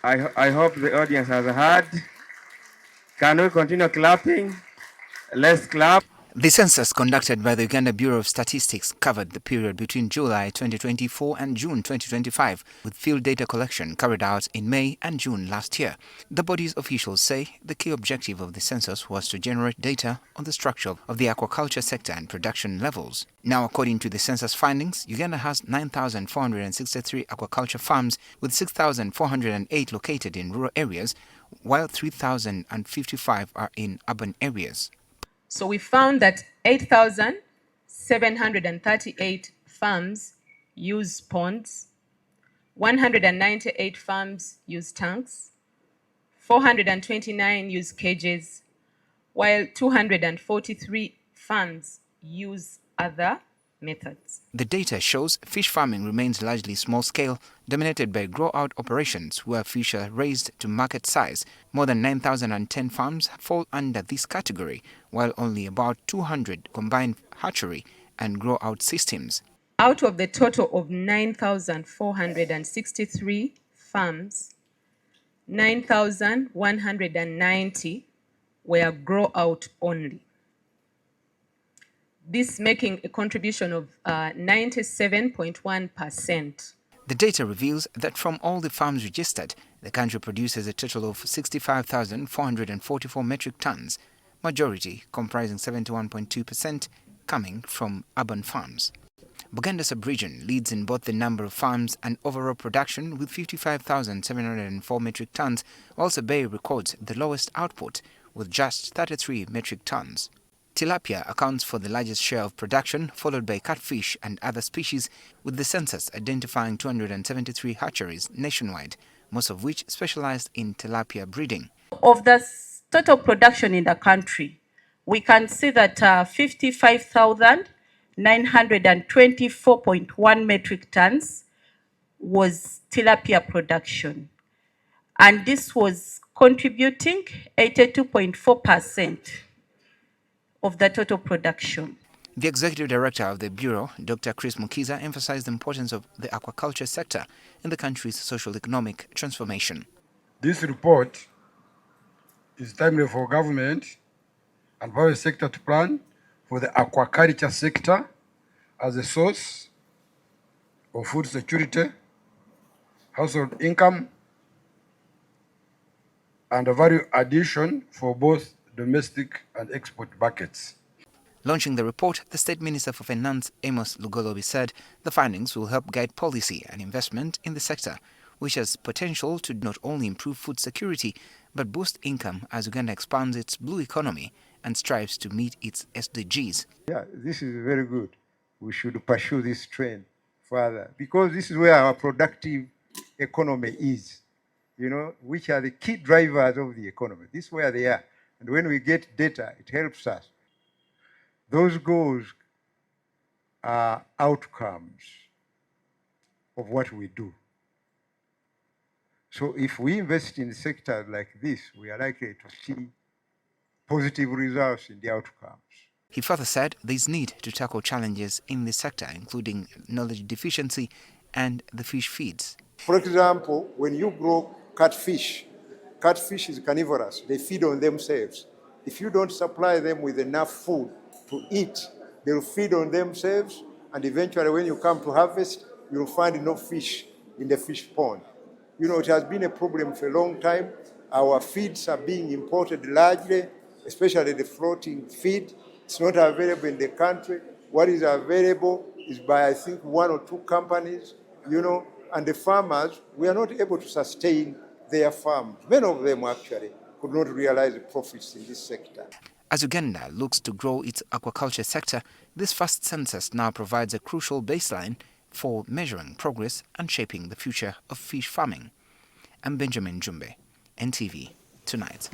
I hope the audience has heard. Can we continue clapping? Let's clap. The census conducted by the Uganda Bureau of Statistics covered the period between July 2024 and June 2025, with field data collection carried out in May and June last year. The body's officials say the key objective of the census was to generate data on the structure of the aquaculture sector and production levels. Now, according to the census findings, Uganda has 9,463 aquaculture farms, with 6,408 located in rural areas, while 3,055 are in urban areas. So we found that 8,738 farms use ponds, 198 farms use tanks, 429 use cages, while 243 farms use other methods. The data shows fish farming remains largely small-scale, dominated by grow-out operations where fish are raised to market size. More than 9,010 farms fall under this category, while only about 200 combine hatchery and grow-out systems. Out of the total of 9,463 farms, 9,190 were grow-out only. This making a contribution of 97.1%. The data reveals that from all the farms registered, the country produces a total of 65,444 metric tons, majority comprising 71.2% coming from urban farms. Buganda sub-region leads in both the number of farms and overall production with 55,704 metric tons, while Bay records the lowest output with just 33 metric tons. Tilapia accounts for the largest share of production, followed by catfish and other species, with the census identifying 273 hatcheries nationwide, most of which specialized in tilapia breeding. Of the total production in the country, we can see that 55,924.1 metric tons was tilapia production, and this was contributing 82.4% of the total production. The executive director of the Bureau, Dr. Chris Mukiza, emphasized the importance of the aquaculture sector in the country's socio-economic transformation. This report is timely for government and private sector to plan for the aquaculture sector as a source of food security, household income, and a value addition for both domestic and export markets. Launching the report, the State Minister for Finance, Amos Lugolobi, said the findings will help guide policy and investment in the sector, which has potential to not only improve food security, but boost income as Uganda expands its blue economy and strives to meet its SDGs. Yeah, this is very good. We should pursue this trend further because this is where our productive economy is, which are the key drivers of the economy. This is where they are. And when we get data, it helps us. Those goals are outcomes of what we do. So if we invest in sectors like this, we are likely to see positive results in the outcomes. He further said there is need to tackle challenges in this sector, including knowledge deficiency and the fish feeds. For example, when you grow catfish is carnivorous. They feed on themselves. If you don't supply them with enough food to eat, they'll feed on themselves, and eventually when you come to harvest, you'll find no fish in the fish pond. It has been a problem for a long time. Our feeds are being imported largely, especially the floating feed. It's not available in the country. What is available is by, I think, 1 or 2 companies, and the farmers, we are not able to sustain their farms. Many of them actually could not realize the profits in this sector. As Uganda looks to grow its aquaculture sector, this first census now provides a crucial baseline for measuring progress and shaping the future of fish farming. I'm Benjamin Jumbe, NTV Tonight.